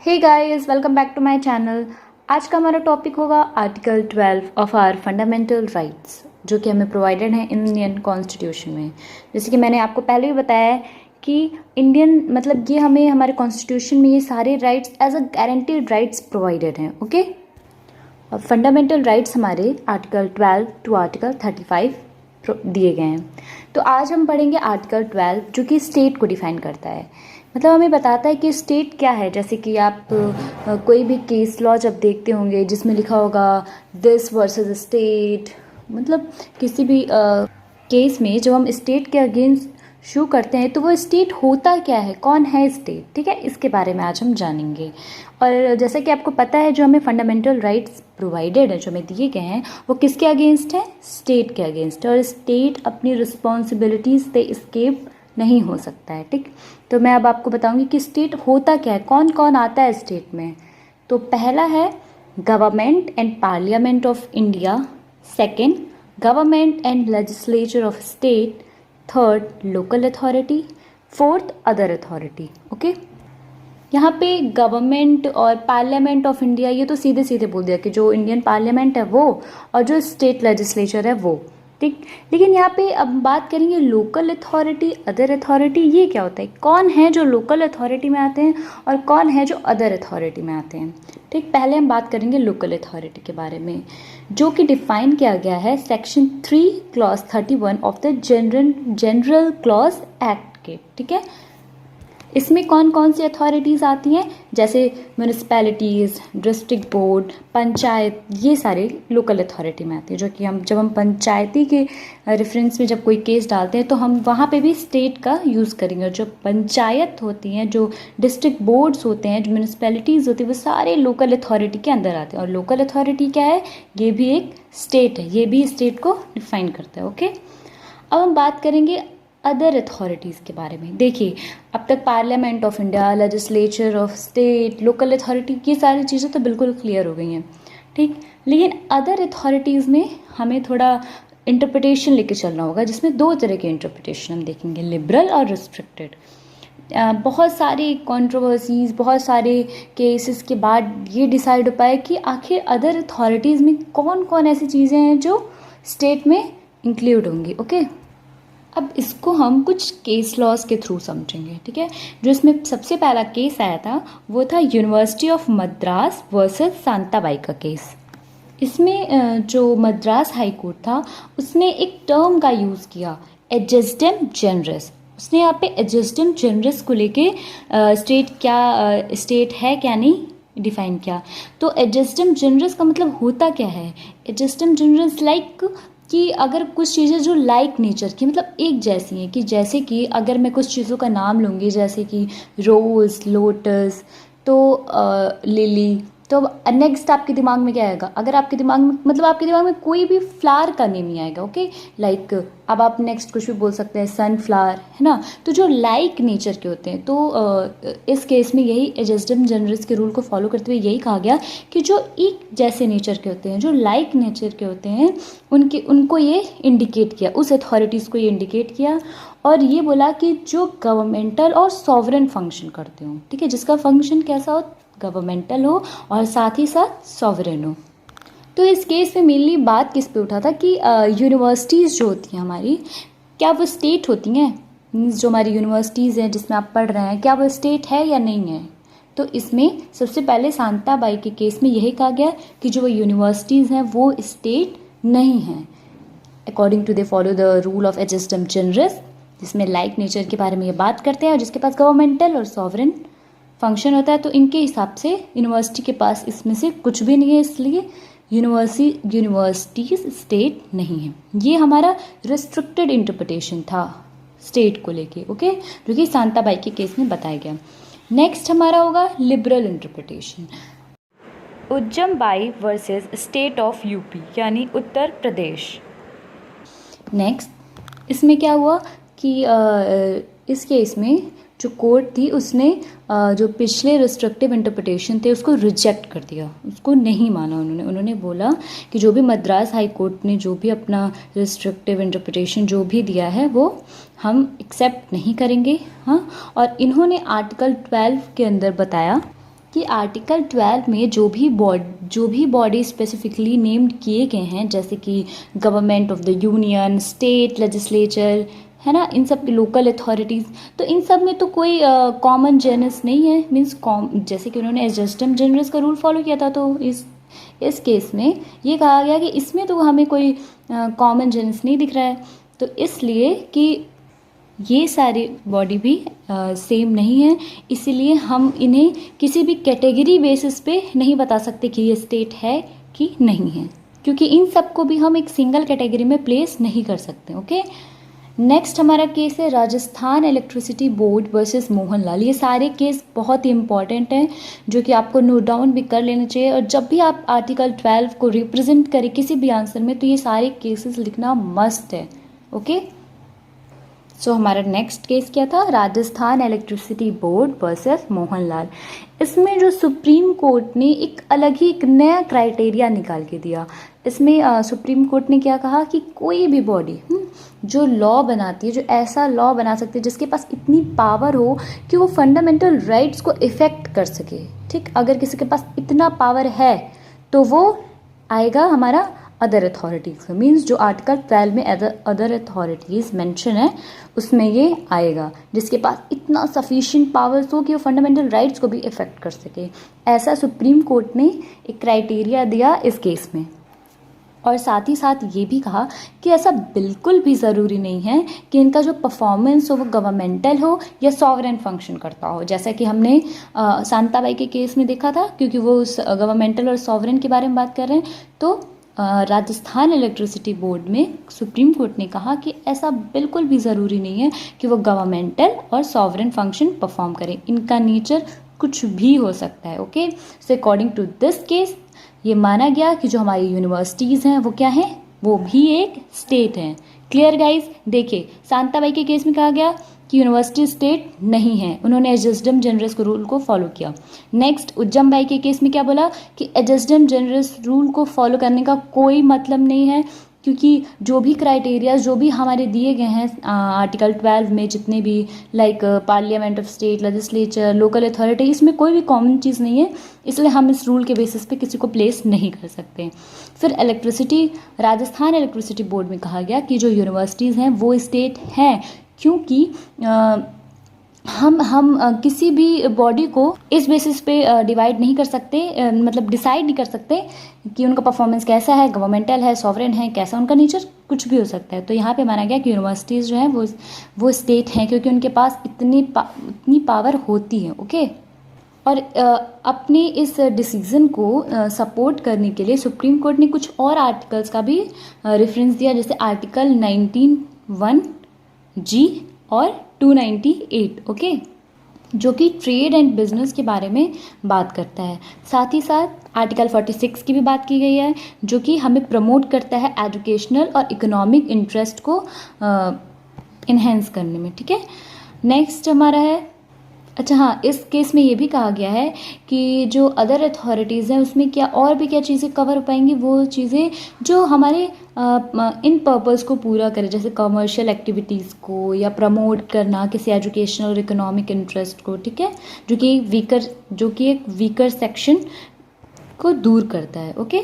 Hey guys, welcome back to my channel. आज का हमारा टॉपिक होगा article 12 of our fundamental rights, जो कि हमें प्रोवाइडेड है इंडियन कॉन्स्टिट्यूशन में। जैसे कि मैंने आपको पहले भी बताया है कि इंडियन मतलब ये हमें हमारे कॉन्स्टिट्यूशन में ये सारे rights as a guaranteed rights provided हैं। ओके, और फंडामेंटल राइट्स हमारे आर्टिकल 12 टू आर्टिकल 35 दिए गए हैं। तो आज हम पढ़ेंगे आर्टिकल 12, जो कि स्टेट को डिफाइन करता है। मतलब हमें बताता है कि स्टेट क्या है। जैसे कि आप कोई भी केस लॉ जब देखते होंगे जिसमें लिखा होगा दिस वर्सेस स्टेट, मतलब किसी भी केस में जब हम स्टेट के अगेंस्ट शू करते हैं तो वो स्टेट होता क्या है, कौन है स्टेट, ठीक है, इसके बारे में आज हम जानेंगे। और जैसा कि आपको पता है जो हमें फंडामेंटल राइट्स प्रोवाइडेड है, जो हमें दिए गए हैं, वो किसके अगेंस्ट है, स्टेट के अगेंस्ट। और स्टेट अपनी रिस्पॉन्सिबिलिटीज़ से एस्केप नहीं हो सकता है। ठीक, तो मैं अब आपको बताऊंगी कि स्टेट होता क्या है, कौन कौन आता है स्टेट में। तो पहला है government and parliament of India, second government and legislature of state, third local authority, fourth other authority. Okay, यहाँ पे गवर्नमेंट और पार्लियामेंट ऑफ इंडिया ये तो सीधे सीधे बोल दिया कि जो इंडियन पार्लियामेंट है वो और जो स्टेट लेजिस्लेचर है वो। ठीक, लेकिन यहाँ पे अब बात करेंगे लोकल अथॉरिटी, अदर अथॉरिटी, ये क्या होता है, कौन है जो लोकल अथॉरिटी में आते हैं और कौन है जो अदर अथॉरिटी में आते हैं। ठीक, पहले हम बात करेंगे लोकल अथॉरिटी के बारे में, जो कि डिफाइन किया गया है section 3 clause 31 of the general clause act के। ठीक है, इसमें कौन कौन सी अथॉरिटीज़ आती हैं, जैसे म्यूनिसिपैलिटीज़, डिस्ट्रिक्ट बोर्ड, पंचायत, ये सारे लोकल अथॉरिटी में आते हैं। जो कि जब हम पंचायती के रेफरेंस में जब कोई केस डालते हैं तो हम वहाँ पे भी स्टेट का यूज़ करेंगे। जो पंचायत होती हैं, जो डिस्ट्रिक्ट बोर्ड्स होते हैं, जो म्यूनिसिपैलिटीज़ होती है, वो सारे लोकल अथॉरिटी के अंदर आते हैं। और लोकल अथॉरिटी क्या है, ये भी एक स्टेट है, ये भी स्टेट को डिफाइन करता है। ओके, अब हम बात करेंगे अदर अथॉरिटीज़ के बारे में। देखिए, अब तक parliament of India, legislature of state, local authority, ये सारी चीज़ें तो बिल्कुल क्लियर हो गई हैं। ठीक, लेकिन अदर अथॉरिटीज़ में हमें थोड़ा इंटरप्रिटेशन लेके चलना होगा, जिसमें दो तरह के इंटरप्रिटेशन हम देखेंगे, लिबरल और रिस्ट्रिक्टेड। बहुत सारी कंट्रोवर्सीज, बहुत सारे केसेस के बाद ये डिसाइड हो पाए कि आखिर अदर अथॉरिटीज़ में कौन कौन ऐसी चीज़ें हैं जो स्टेट में इंक्लूड होंगी। ओके, अब इसको हम कुछ केस लॉज के थ्रू समझेंगे। ठीक है, जो इसमें सबसे पहला केस आया था वो था university of Madras versus Shantabai का केस। इसमें जो मद्रास हाई कोर्ट था उसने एक टर्म का यूज़ किया, एडजस्टम जनरस। उसने यहाँ पे एडजस्टम जनरस को लेके स्टेट है क्या नहीं डिफाइन किया। तो एडजस्टम जनरस का मतलब होता क्या है, एडजस्टम जनरस लाइक कि अगर कुछ चीज़ें जो लाइक नेचर की, मतलब एक जैसी हैं, कि जैसे कि अगर मैं कुछ चीज़ों का नाम लूँगी, जैसे कि रोज़, लोटस, तो लिली, तो नेक्स्ट आपके दिमाग में क्या आएगा, अगर आपके दिमाग में मतलब आपके दिमाग में कोई भी फ्लावर का नेम नहीं आएगा। ओके, लाइक अब आप नेक्स्ट कुछ भी बोल सकते हैं, सनफ्लावर, है ना। तो जो लाइक नेचर के होते हैं, तो इस केस में यही एडजस्टम जनरस के रूल को फॉलो करते हुए यही कहा गया कि जो एक जैसे नेचर के होते हैं, जो लाइक नेचर के होते हैं, उनको ये इंडिकेट किया, उस अथॉरिटीज़ को ये इंडिकेट किया। और ये बोला कि जो गवर्नमेंटल और सॉवरेन फंक्शन करते हो, ठीक है, जिसका फंक्शन कैसा हो, गवर्नमेंटल हो और साथ ही साथ सॉवरेन हो। तो इस केस में मेनली बात किस पे उठा था कि यूनिवर्सिटीज़ जो होती हैं हमारी, क्या वो स्टेट होती हैं, मीन्स जो हमारी यूनिवर्सिटीज़ हैं जिसमें आप पढ़ रहे हैं, क्या वो स्टेट है या नहीं है। तो इसमें सबसे पहले शांताबाई के केस में यही कहा गया कि जो यूनिवर्सिटीज़ हैं वो स्टेट नहीं हैं, according to they follow the rule of ejusdem generis, जिसमें लाइक नेचर के बारे में ये बात करते हैं और जिसके पास गवर्नमेंटल और सॉवरेन फंक्शन होता है। तो इनके हिसाब से यूनिवर्सिटी के पास इसमें से कुछ भी नहीं है, इसलिए यूनिवर्सिटीज स्टेट नहीं है। ये हमारा रिस्ट्रिक्टेड इंटरप्रिटेशन था स्टेट को लेके। ओके, जो कि शांताबाई के केस में बताया गया। नेक्स्ट हमारा होगा liberal interpretation, Ujjambai versus state of UP, यानी उत्तर प्रदेश। नेक्स्ट इसमें क्या हुआ कि इस केस में जो कोर्ट थी उसने जो पिछले रिस्ट्रिक्टिव इंटरप्रिटेशन थे उसको रिजेक्ट कर दिया, उसको नहीं माना उन्होंने बोला कि जो भी मद्रास हाई कोर्ट ने जो भी अपना रिस्ट्रिक्टिव इंटरप्रिटेशन जो भी दिया है वो हम एक्सेप्ट नहीं करेंगे। हाँ, और इन्होंने आर्टिकल 12 के अंदर बताया कि आर्टिकल 12 में जो भी बॉडी स्पेसिफिकली नेम्ड किए गए हैं, जैसे कि government of the union, state legislature, है ना, इन सब लोकल अथॉरिटीज़, तो इन सब में तो कोई कॉमन जेनस नहीं है। मीन्स जैसे कि उन्होंने एडजस्टम जेनरस का रूल फॉलो किया था, तो इस केस में ये कहा गया कि इसमें तो हमें कोई कॉमन जेनस नहीं दिख रहा है। तो इसलिए कि ये सारी बॉडी भी सेम नहीं है, इसीलिए हम इन्हें किसी भी कैटेगरी बेसिस पे नहीं बता सकते कि ये स्टेट है कि नहीं है, क्योंकि इन सबको भी हम एक सिंगल कैटेगरी में प्लेस नहीं कर सकते। ओके, नेक्स्ट हमारा केस है Rajasthan electricity board versus Mohanlal. ये सारे केस बहुत ही इंपॉर्टेंट हैं, जो कि आपको नोट डाउन भी कर लेना चाहिए, और जब भी आप आर्टिकल 12 को रिप्रेजेंट करें किसी भी आंसर में, तो ये सारे केसेस लिखना मस्ट है। ओके, सो हमारा नेक्स्ट केस क्या था, Rajasthan electricity board versus Mohanlal. इसमें जो सुप्रीम कोर्ट ने एक अलग ही एक नया क्राइटेरिया निकाल के दिया। इसमें सुप्रीम कोर्ट ने क्या कहा कि कोई भी बॉडी जो लॉ बनाती है, जो ऐसा लॉ बना सकती है जिसके पास इतनी पावर हो कि वो फंडामेंटल राइट्स को इफेक्ट कर सके, ठीक, अगर किसी के पास इतना पावर है तो वो आएगा हमारा अदर अथॉरिटीज़। मीन्स जो आर्टिकल 12 में अदर अथॉरिटीज़ मेंशन है उसमें ये आएगा, जिसके पास इतना सफिशिएंट पावर्स हो कि वो फंडामेंटल राइट्स को भी इफेक्ट कर सके। ऐसा सुप्रीम कोर्ट ने एक क्राइटेरिया दिया इस केस में। और साथ ही साथ ये भी कहा कि ऐसा बिल्कुल भी ज़रूरी नहीं है कि इनका जो परफॉर्मेंस हो वो गवर्नमेंटल हो या सॉवरेन फंक्शन करता हो, जैसा कि हमने शांताबाई के केस में देखा था, क्योंकि वो उस गवर्नमेंटल और सॉवरेन के बारे में बात कर रहे हैं। तो राजस्थान इलेक्ट्रिसिटी बोर्ड में सुप्रीम कोर्ट ने कहा कि ऐसा बिल्कुल भी ज़रूरी नहीं है कि वो गवर्नमेंटल और सॉवरेन फंक्शन परफॉर्म करें, इनका नेचर कुछ भी हो सकता है। Okay, so according to this case ये माना गया कि जो हमारी यूनिवर्सिटीज़ हैं वो क्या हैं, वो भी एक स्टेट हैं। क्लियर गाइज, देखिए शांताबाई के केस में कहा गया कि यूनिवर्सिटी स्टेट नहीं है, उन्होंने एडजस्टम जेनरस के रूल को फॉलो किया। नेक्स्ट उज्जम बाई के केस में क्या बोला कि एडजस्टम जेनरस रूल को फॉलो करने का कोई मतलब नहीं है, क्योंकि जो भी क्राइटेरियाज जो भी हमारे दिए गए हैं आर्टिकल 12 में, जितने भी like parliament of state, legislature, local authority, इसमें कोई भी कॉमन चीज़ नहीं है, इसलिए हम इस रूल के बेसिस पे किसी को प्लेस नहीं कर सकते। फिर राजस्थान इलेक्ट्रिसिटी बोर्ड में कहा गया कि जो यूनिवर्सिटीज़ हैं वो स्टेट हैं, क्योंकि हम किसी भी बॉडी को इस बेसिस पे डिवाइड नहीं कर सकते, मतलब डिसाइड नहीं कर सकते कि उनका परफॉर्मेंस कैसा है, गवर्नमेंटल है, सॉवरेन है, कैसा उनका नेचर, कुछ भी हो सकता है। तो यहाँ पे माना गया कि यूनिवर्सिटीज़ जो हैं वो स्टेट हैं, क्योंकि उनके पास इतनी पावर होती है। ओके, और अपने इस डिसीज़न को सपोर्ट करने के लिए सुप्रीम कोर्ट ने कुछ और आर्टिकल्स का भी रेफरेंस दिया, जैसे आर्टिकल 19(1)(g) और 298। ओके, जो कि ट्रेड एंड बिजनेस के बारे में बात करता है। साथ ही साथ आर्टिकल 46 की भी बात की गई है, जो कि हमें प्रमोट करता है एजुकेशनल और इकोनॉमिक इंटरेस्ट को इन्हेंस करने में। ठीक है, नेक्स्ट हमारा है, अच्छा हाँ, इस केस में ये भी कहा गया है कि जो अदर अथॉरिटीज़ हैं उसमें क्या और भी क्या चीज़ें कवर हो पाएंगी, वो चीज़ें जो हमारे इन पर्पस को पूरा करें, जैसे कमर्शियल एक्टिविटीज़ को या प्रमोट करना किसी एजुकेशनल और इकोनॉमिक इंटरेस्ट को। ठीक है, जो कि एक वीकर सेक्शन को दूर करता है। ओके,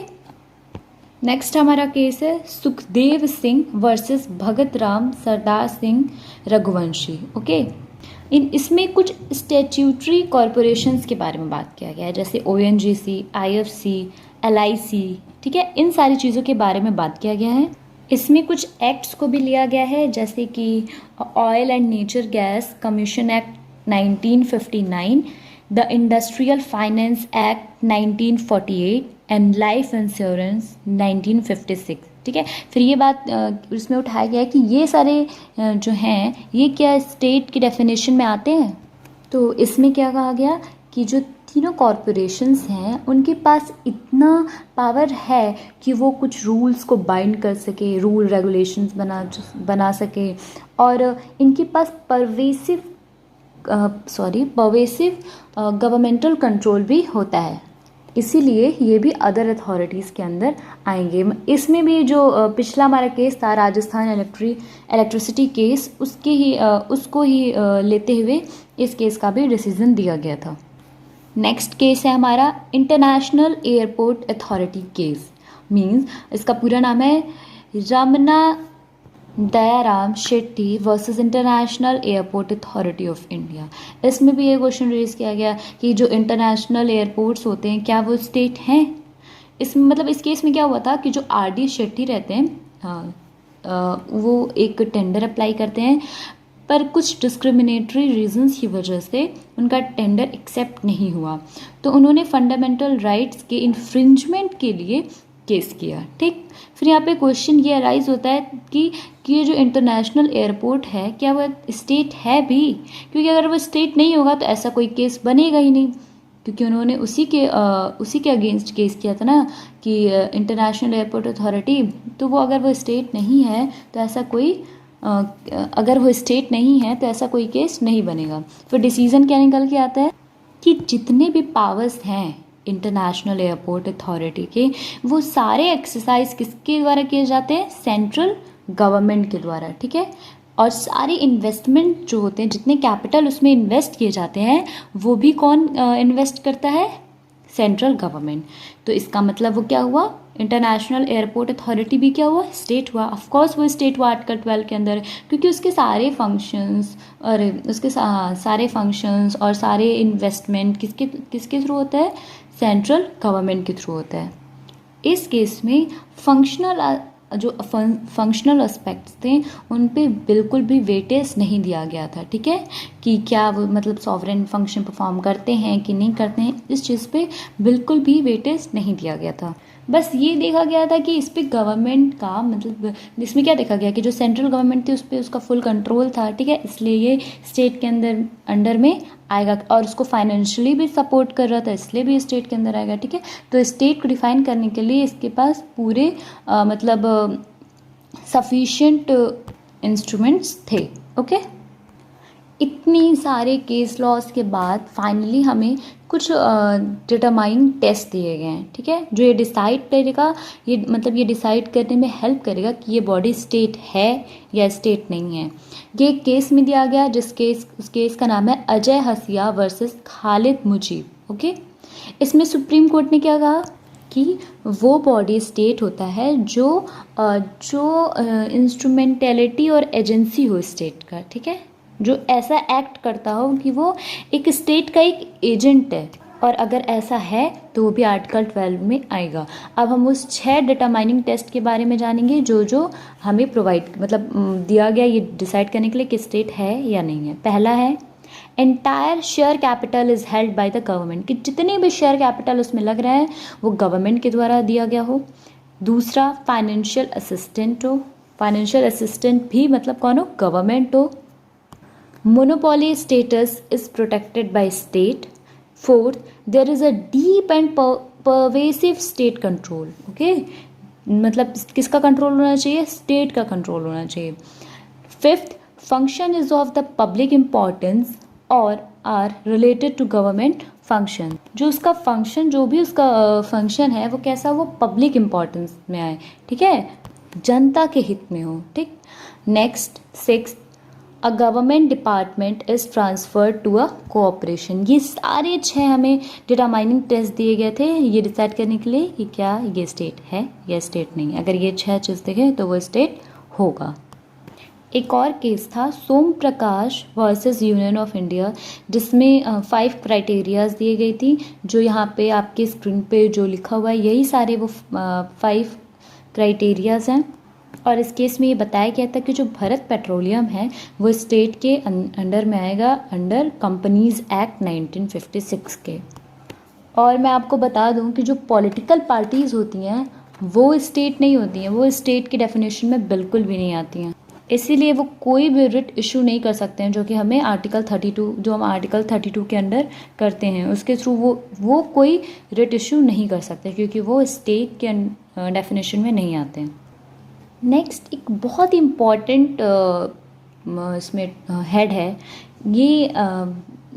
नेक्स्ट हमारा केस है सुखदेव सिंह वर्सेस भगत राम सरदार सिंह रघुवंशी। ओके, इसमें कुछ स्टैट्यूटरी कॉरपोरेशंस के बारे में बात किया गया है, जैसे ONGC, IFC, LIC। ठीक है, इन सारी चीज़ों के बारे में बात किया गया है। इसमें कुछ एक्ट्स को भी लिया गया है, जैसे कि oil and nature gas commission act 1959, the industrial finance act 1948 and life insurance 1956। ठीक है, फिर ये बात इसमें उठाया गया है कि ये सारे जो हैं ये क्या स्टेट की डेफिनेशन में आते हैं। तो इसमें क्या कहा गया कि जो तीनों कॉरपोरेशंस हैं उनके पास इतना पावर है कि वो कुछ रूल्स को बाइंड कर सके, रूल रेगुलेशंस बना सके, और इनके पास परवेसिव गवर्नमेंटल कंट्रोल भी होता है, इसीलिए ये भी अदर अथॉरिटीज़ के अंदर आएंगे। इसमें भी जो पिछला हमारा केस था राजस्थान इलेक्ट्रिसिटी केस, उसको ही लेते हुए इस केस का भी डिसीजन दिया गया था। नेक्स्ट केस है हमारा international airport authority case. Means इसका पूरा नाम है Ramana Dayaram Shetty versus international airport authority of India. इसमें भी ये क्वेश्चन रेज किया गया कि जो इंटरनेशनल एयरपोर्ट्स होते हैं क्या वो स्टेट हैं। इसमें मतलब इस केस में क्या हुआ था कि जो आर.डी. शेट्टी रहते हैं, वो एक टेंडर अप्लाई करते हैं, पर कुछ डिस्क्रिमिनेटरी रीजंस की वजह से उनका टेंडर एक्सेप्ट नहीं हुआ, तो उन्होंने फंडामेंटल राइट्स के इन्फ्रिंजमेंट के लिए केस किया। ठीक, फिर यहाँ पे क्वेश्चन ये अराइज होता है कि ये जो इंटरनेशनल एयरपोर्ट है क्या वह स्टेट है भी, क्योंकि अगर वो स्टेट नहीं होगा तो ऐसा कोई केस बनेगा ही नहीं, क्योंकि उन्होंने उसी के अगेंस्ट केस किया था ना कि इंटरनेशनल एयरपोर्ट अथॉरिटी, तो वो अगर वो स्टेट नहीं है तो ऐसा कोई अगर वो स्टेट नहीं है तो ऐसा कोई केस नहीं बनेगा। फिर डिसीजन क्या निकल के आता है कि जितने भी पावर्स हैं इंटरनेशनल एयरपोर्ट अथॉरिटी के, वो सारे एक्सरसाइज किसके द्वारा किए जाते हैं, सेंट्रल गवर्नमेंट के द्वारा। ठीक है, और सारे इन्वेस्टमेंट जो होते हैं, जितने कैपिटल उसमें इन्वेस्ट किए जाते हैं, वो भी कौन इन्वेस्ट करता है, सेंट्रल गवर्नमेंट। तो इसका मतलब वो क्या हुआ, इंटरनेशनल एयरपोर्ट अथॉरिटी भी क्या हुआ, स्टेट हुआ। ऑफ कोर्स वो स्टेट हुआ आर्टिकल 12 के अंदर, क्योंकि उसके सारे फंक्शंस सारे फंक्शंस और सारे इन्वेस्टमेंट किसके थ्रू होता है, सेंट्रल गवर्नमेंट के थ्रू होता है। इस केस में फंक्शनल एस्पेक्ट्स थे उन पे बिल्कुल भी वेटेज नहीं दिया गया था। ठीक है, कि क्या वो मतलब सॉवरेन फंक्शन परफॉर्म करते हैं कि नहीं करते हैं, इस चीज़ पे बिल्कुल भी वेटेज नहीं दिया गया था। बस ये देखा गया था कि इस पे गवर्नमेंट का मतलब, इसमें क्या देखा गया कि जो सेंट्रल गवर्नमेंट थी उस पर उसका फुल कंट्रोल था। ठीक है, इसलिए ये स्टेट के अंडर में आएगा, और उसको फाइनेंशियली भी सपोर्ट कर रहा था, इसलिए भी स्टेट के अंदर आएगा। ठीक है, तो स्टेट को डिफाइन करने के लिए इसके पास पूरे सफिशिएंट इंस्ट्रूमेंट्स थे। ओके, इतनी सारे केस लॉस के बाद फाइनली हमें कुछ डिटरमाइनिंग टेस्ट दिए गए हैं। ठीक है, जो ये डिसाइड करेगा, ये डिसाइड करने में हेल्प करेगा कि ये बॉडी स्टेट है या स्टेट नहीं है। ये केस में दिया गया उस केस का नाम है अजय हसिया वर्सेस खालिद मुजीब। ओके, इसमें सुप्रीम कोर्ट ने क्या कहा कि वो बॉडी स्टेट होता है जो इंस्ट्रूमेंटेलिटी और एजेंसी हो स्टेट का। ठीक है, जो ऐसा एक्ट करता हो कि वो एक स्टेट का एक एजेंट है, और अगर ऐसा है तो वो भी आर्टिकल 12 में आएगा। अब हम उस 6 डिटरमाइनिंग टेस्ट के बारे में जानेंगे जो हमें दिया गया ये डिसाइड करने के लिए कि स्टेट है या नहीं है। पहला है entire share capital is held by the government, कि जितने भी शेयर कैपिटल उसमें लग रहा है वो गवर्नमेंट के द्वारा दिया गया हो। दूसरा फाइनेंशियल असिस्टेंट हो, फाइनेंशियल असिस्टेंट भी मतलब कौन हो, गवर्नमेंट हो। Monopoly status is protected by state. Fourth, there is a deep and pervasive state control. Okay, मतलब किसका कंट्रोल होना चाहिए, स्टेट का कंट्रोल होना चाहिए। Fifth, function is of the public importance और are related to government function. जो भी उसका फंक्शन है वो कैसा, वो पब्लिक इम्पॉर्टेंस में आए। ठीक है, जनता के हित में हो। ठीक, next sixth, a government department is transferred to a cooperation. ये सारे 6 हमें डिटरमाइनिंग टेस्ट दिए गए थे ये डिसाइड करने के लिए कि क्या ये स्टेट है या स्टेट नहीं। अगर ये 6 चीज़ देखें तो वो स्टेट होगा। एक और केस था सोम प्रकाश वर्सेस यूनियन ऑफ इंडिया, जिसमें 5 क्राइटेरियाज दिए गई थी। जो यहाँ पे आपके स्क्रीन पे जो लिखा हुआ है यही सारे वो 5 क्राइटेरियाज हैं। और इस केस में ये बताया गया था कि जो भारत पेट्रोलियम है वो स्टेट के अंडर में आएगा, अंडर कंपनीज एक्ट 1956 के। और मैं आपको बता दूं कि जो पॉलिटिकल पार्टीज़ होती हैं वो स्टेट नहीं होती हैं, वो स्टेट की डेफिनेशन में बिल्कुल भी नहीं आती हैं। इसीलिए वो कोई भी रिट इशू नहीं कर सकते हैं, जो कि हमें आर्टिकल 32 के अंडर करते हैं उसके थ्रू वो कोई रिट इशू नहीं कर सकते, क्योंकि वो स्टेट के डेफिनेशन में नहीं आते हैं। नेक्स्ट एक बहुत ही इम्पॉर्टेंट इसमें हेड है ये,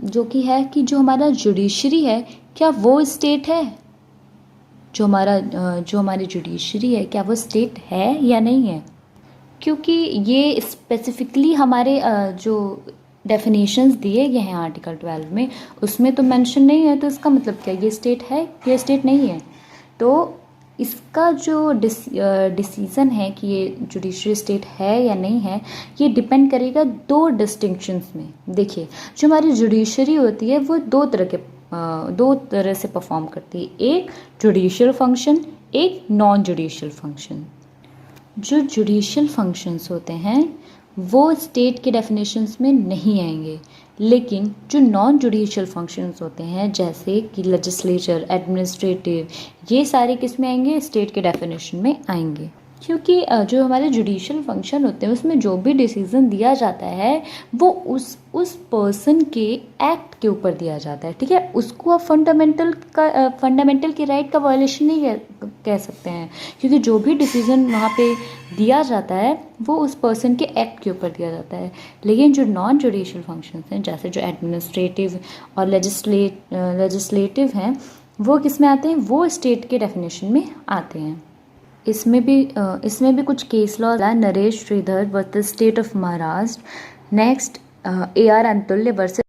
जो कि है कि जो हमारा जुडिशरी है क्या वो स्टेट है, जो हमारी जुडिशरी है क्या वो स्टेट है या नहीं है। क्योंकि ये स्पेसिफिकली हमारे जो डेफिनेशंस दिए गए हैं आर्टिकल 12 में, उसमें तो मेंशन नहीं है, तो इसका मतलब क्या ये स्टेट है, ये स्टेट नहीं है। तो इसका जो डिसीज़न है कि ये जुडिशरी स्टेट है या नहीं है, ये डिपेंड करेगा दो डिस्टिंक्शंस में। देखिए, जो हमारी जुडिशरी होती है वो दो तरह से परफॉर्म करती है, एक जुडिशियल फंक्शन, एक नॉन जुडिशियल फंक्शन। जो जुडिशियल फंक्शंस होते हैं वो स्टेट के डेफिनेशंस में नहीं आएंगे, लेकिन जो नॉन जुडिशियल फंक्शंस होते हैं जैसे कि लेजिस्लेचर, एडमिनिस्ट्रेटिव, ये सारे किस में आएंगे, स्टेट के डेफिनेशन में आएंगे। क्योंकि जो हमारे जुडिशियल फंक्शन होते हैं उसमें जो भी डिसीज़न दिया जाता है वो उस पर्सन के एक्ट के ऊपर दिया जाता है, ठीक है। उसको आप फंडामेंटल की राइट का वायलेशन नहीं कह सकते हैं, क्योंकि जो भी डिसीज़न वहाँ पे दिया जाता है वो उस पर्सन के एक्ट के ऊपर दिया जाता है। लेकिन जो नॉन जुडिशियल फंक्शंस हैं जैसे जो एडमिनिस्ट्रेटिव और लेजिस्लेटिव हैं वो किस में आते हैं, वो स्टेट के डेफिनेशन में आते हैं। इसमें भी कुछ केस लॉ है, Naresh Shridhar versus state of Maharashtra. Next AR Antulay versus